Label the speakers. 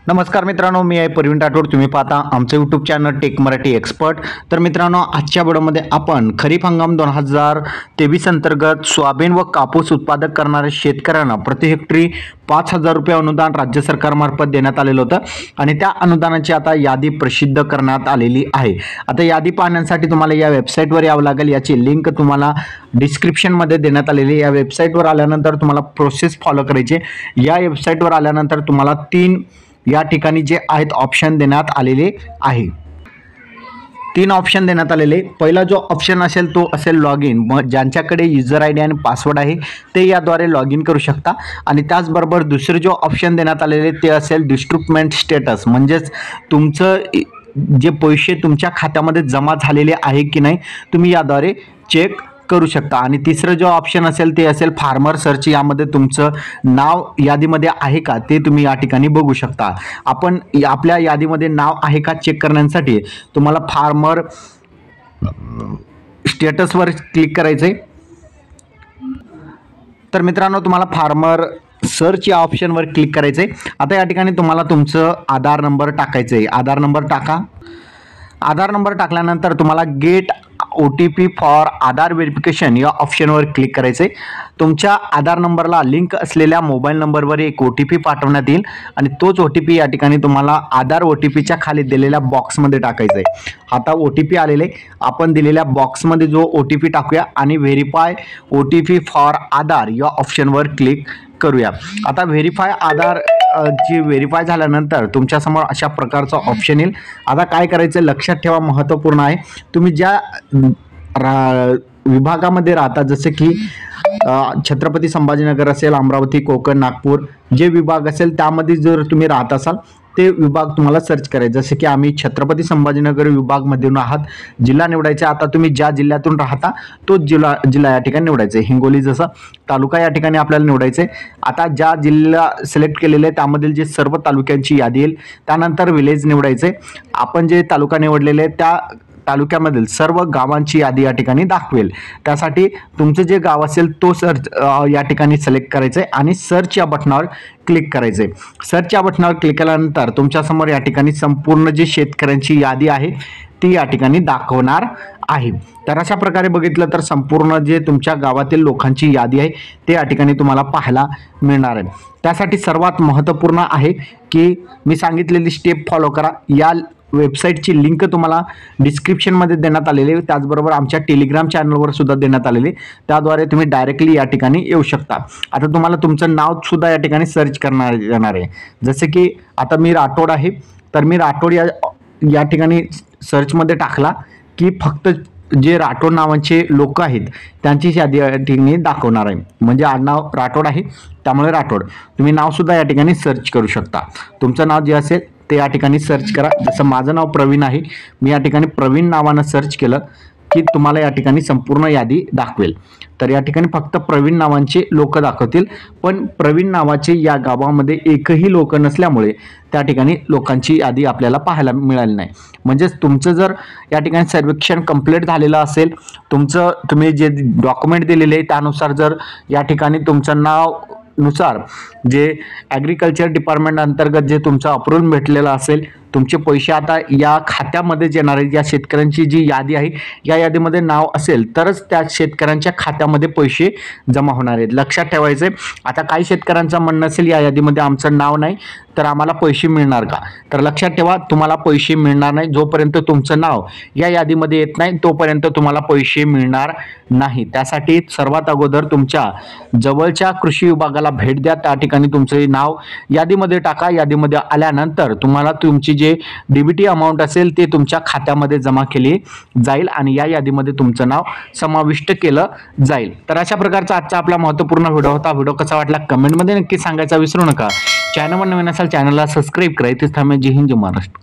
Speaker 1: नमस्कार मित्रांनो, मी आहे प्रवीण राठोड. तुम्ही पाहता आमचं YouTube channel tech Marathi expert. तर मित्रांनो, आजच्या व्हिडिओमध्ये आपण खरीप हंगाम 2023 अंतर्गत सोयाबीन व कापूस उत्पादक करणाऱ्या शेतकऱ्यांना प्रति हेक्टरी 5,000 रुपये अनुदान राज्य सरकारमार्फत देण्यात आलेलं होतं आणि त्या अनुदानाची आता यादी प्रसिद्ध करण्यात आलेली आहे. आता यादी पाहण्यासाठी तुम्हाला या वेबसाईटवर यावं लागेल. याची लिंक तुम्हाला डिस्क्रिप्शनमध्ये देण्यात आलेली. या वेबसाईटवर आल्यानंतर तुम्हाला प्रोसेस फॉलो करायची. या वेबसाईटवर आल्यानंतर तुम्हाला 3 या ठिकाणी जे आहेत ऑप्शन देण्यात आलेले आहे. 3 ऑप्शन देण्यात आलेले. पहिला जो ऑप्शन असेल तो असेल लॉग इन. मग ज्यांच्याकडे युजर आय डी आणि पासवर्ड आहे ते याद्वारे लॉग इन करू शकता. आणि त्याचबरोबर दुसरे जो ऑप्शन देण्यात आलेले ते असेल डिस्ट्रीब्युटमेंट स्टेटस, म्हणजेच तुमचं जे पैसे तुमच्या खात्यामध्ये जमा झालेले आहे की नाही तुम्ही याद्वारे चेक करू शकता. आणि तिसरं जो ऑप्शन असेल ते असेल फार्मर सर्च. यामध्ये तुमचं नाव यादीमध्ये आहे का ते तुम्ही या ठिकाणी बघू शकता. आपण आपल्या यादीमध्ये नाव आहे का चेक करण्यासाठी तुम्हाला फार्मर स्टेटसवर क्लिक करायचं आहे. तर मित्रांनो, तुम्हाला फार्मर सर्च या ऑप्शनवर क्लिक करायचं आहे. आता या ठिकाणी तुम्हाला तुमचं आधार नंबर टाकायचं आहे. आधार नंबर टाका. आधार नंबर टाकल्यानंतर तुम्हाला get OTP for Aadhaar verification या ऑप्शनवर क्लिक करायचे. तुमच्या आधार नंबरला लिंक असलेल्या मोबाईल नंबरवर एक OTP पाठवण्यात येईल आणि तोच OTP या ठिकाणी तुम्हाला आधार OTPच्या खाली दिलेल्या बॉक्समध्ये टाकायचा आहे. आता OTP आलेले आपण दिलेल्या बॉक्समध्ये जो OTP टाकूया आणि व्हेरीफाय OTP फॉर आधार या ऑप्शनवर क्लिक करूया. आता व्हेरीफाय आधार जी व्हेरीफाय झाल्यानंतर तुमच्यासमोर अशा प्रकारचा ऑप्शन येईल. आता काय करायचं लक्षात ठेवा, महत्त्वपूर्ण आहे. तुम्ही ज्या विभागामध्ये राहता, जसे की छत्रपती संभाजीनगर असेल, अमरावती, कोकण, नागपूर जे विभाग असेल त्यामध्ये जर तुम्ही राहत असाल ते विभाग तुम्हाला सर्च करायचे. जसे की आम्ही छत्रपती संभाजीनगर विभागमधून आहात. जिल्हा निवडायचा. आता तुम्ही ज्या जिल्ह्यातून राहता तोच जिल्हा या ठिकाणी निवडायचा आहे. हिंगोली जसं तालुका या ठिकाणी आपल्याला निवडायचं आहे. आता ज्या जिल्हा सिलेक्ट केलेले आहे त्यामधील जे सर्व तालुक्यांची यादी येईल. त्यानंतर विलेज निवडायचे. आपण जे तालुका निवडलेले आहे त्या तालुक्यामधील सर्व गावांची यादी या ठिकाणी दाखवेल. त्यासाठी तुमचं जे गाव असेल तो सर्च या ठिकाणी सिलेक्ट करायचं आहे आणि सर्च या बटनावर क्लिक करायचं आहे. सर्च या बटनावर क्लिक केल्यानंतर तुमच्यासमोर या ठिकाणी संपूर्ण जी शेतकऱ्यांची यादी आहे ती या ठिकाणी दाखवणार आहे. तर अशा प्रकारे बघितलं तर संपूर्ण जे तुमच्या गावातील लोकांची यादी आहे ते या ठिकाणी तुम्हाला पाहायला मिळणार आहे. त्यासाठी सर्वात महत्त्वपूर्ण आहे की मी सांगितलेली स्टेप फॉलो करा. या वेबसाईटची लिंक तुम्हाला डिस्क्रिप्शनमध्ये देण्यात आलेली आहे. त्याचबरोबर आमच्या टेलिग्राम चॅनलवर सुद्धा देण्यात आलेली. त्याद्वारे तुम्ही डायरेक्टली या ठिकाणी येऊ शकता. आता तुम्हाला तुमचं नाव सुद्धा या ठिकाणी सर्च करणार येणार आहे. जसे की आता मी राठोड आहे, तर मी राठोड या ठिकाणी सर्चमध्ये टाकला की फक्त जे राठोड नावाचे लोक आहेत त्यांची यादी या ठिकाणी दाखवणार आहे. म्हणजे आडनाव राठोड आहे त्यामुळे राठोड. तुम्ही नावसुद्धा या ठिकाणी सर्च करू शकता. तुमचं नाव जे असेल ते या ठिकाणी सर्च करा. जसं माझं नाव प्रवीण आहे, मी या ठिकाणी प्रवीण नावानं सर्च केलं की तुम्हाला या ठिकाणी संपूर्ण यादी दाखवेल. तर या ठिकाणी फक्त प्रवीण नावांचे लोक दाखवतील, पण प्रवीण नावाचे या गावामध्ये एकही लोक नसल्यामुळे त्या ठिकाणी लोकांची यादी आपल्याला पाहायला मिळाली नाही. म्हणजेच तुमचं जर या ठिकाणी सर्वेक्षण कंप्लीट झालेलं असेल, तुम्ही जे डॉक्युमेंट दिलेले आहे त्यानुसार जर या ठिकाणी तुमचं नाव नुसार जे ॲग्रिकल्चर डिपार्टमेंट अंतर्गत जे तुमचं अप्रूव्हल भेटलेलं असेल, तुमचे पैसे आता या खात्यामध्ये येणार आहेत. या शेतकऱ्यांची जी यादी आहे या यादीमध्ये नाव असेल तरच त्या शेतकऱ्यांच्या खात्यामध्ये पैसे जमा होणार आहेत. लक्षात ठेवायचं आहे. आता काही शेतकऱ्यांचं म्हणणं असेल या यादीमध्ये आमचं नाव नाही तर आम्हाला पैसे मिळणार का? तर लक्षात ठेवा, तुम्हाला पैसे मिळणार नाही. जोपर्यंत तुमचं नाव या यादीमध्ये येत नाही तोपर्यंत तुम्हाला पैसे मिळणार नाही. त्यासाठी सर्वात अगोदर तुमच्या जवळच्या कृषी विभागाला भेट द्या. त्या ठिकाणी तुमचे नाव यादीमध्ये टाका. यादीमध्ये आल्यानंतर तुम्हाला तुमची जे DBT अमाऊंट असेल ते तुमच्या खात्यामध्ये जमा केली जाईल आणि या यादीमध्ये तुमचं नाव समाविष्ट केलं जाईल. तर अशा प्रकारचा आजचा आपला महत्त्वपूर्ण व्हिडिओ होता. व्हिडिओ कसा वाटला कमेंटमध्ये नक्की सांगायचा विसरू नका. चॅनलवर नवीन असाल चॅनलला सबस्क्राईब करा. इथेच थांबा. जय हिंद, जय महाराष्ट्र.